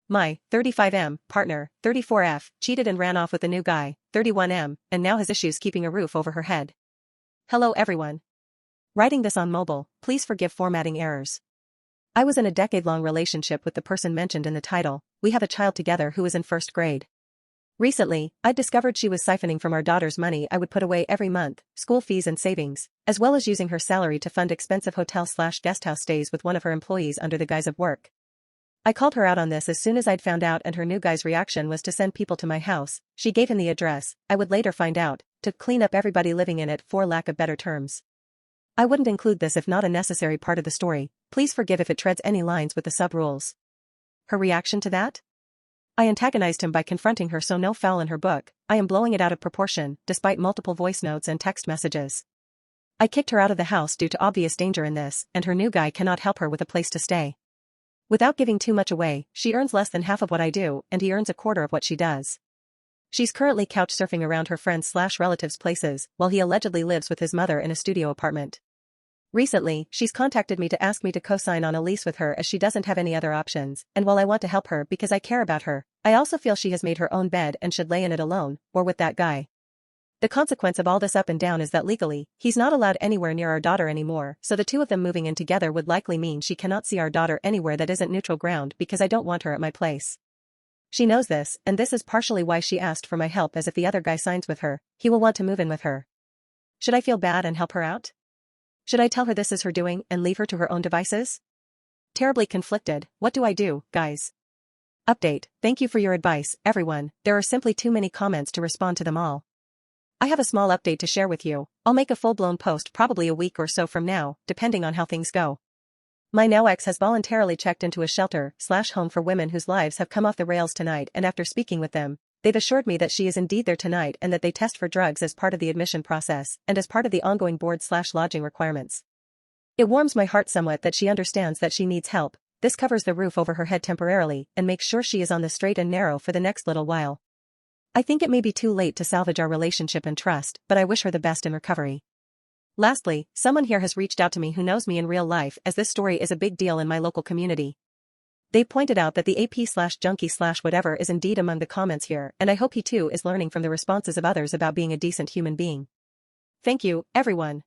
My 35M partner, 34F, cheated and ran off with a new guy, 31M, and now has issues keeping a roof over her head. Hello everyone. Writing this on mobile, please forgive formatting errors. I was in a decade-long relationship with the person mentioned in the title. We have a child together who is in first grade. Recently, I discovered she was siphoning from our daughter's money I would put away every month, school fees and savings, as well as using her salary to fund expensive hotel/guesthouse stays with one of her employees under the guise of work. I called her out on this as soon as I'd found out, and her new guy's reaction was to send people to my house. She gave him the address, I would later find out, to clean up everybody living in it for lack of better terms. I wouldn't include this if not a necessary part of the story. Please forgive if it treads any lines with the sub-rules. Her reaction to that? I antagonized him by confronting her, so no foul in her book. I am blowing it out of proportion, despite multiple voice notes and text messages. I kicked her out of the house due to obvious danger in this, and her new guy cannot help her with a place to stay. Without giving too much away, she earns less than half of what I do, and he earns a quarter of what she does. She's currently couch surfing around her friends/relatives' places, while he allegedly lives with his mother in a studio apartment. Recently, she's contacted me to ask me to co-sign on a lease with her as she doesn't have any other options, and while I want to help her because I care about her, I also feel she has made her own bed and should lay in it alone, or with that guy. The consequence of all this up and down is that legally, he's not allowed anywhere near our daughter anymore, so the two of them moving in together would likely mean she cannot see our daughter anywhere that isn't neutral ground because I don't want her at my place. She knows this, and this is partially why she asked for my help, as if the other guy signs with her, he will want to move in with her. Should I feel bad and help her out? Should I tell her this is her doing and leave her to her own devices? Terribly conflicted. What do I do, guys? Update. Thank you for your advice, everyone. There are simply too many comments to respond to them all. I have a small update to share with you. I'll make a full-blown post probably a week or so from now, depending on how things go. My now ex has voluntarily checked into a shelter/home for women whose lives have come off the rails tonight, and after speaking with them, they've assured me that she is indeed there tonight and that they test for drugs as part of the admission process and as part of the ongoing board/lodging requirements. It warms my heart somewhat that she understands that she needs help. This covers the roof over her head temporarily and makes sure she is on the straight and narrow for the next little while. I think it may be too late to salvage our relationship and trust, but I wish her the best in recovery. Lastly, someone here has reached out to me who knows me in real life, as this story is a big deal in my local community. They pointed out that the AP/junkie/whatever is indeed among the comments here, and I hope he too is learning from the responses of others about being a decent human being. Thank you, everyone.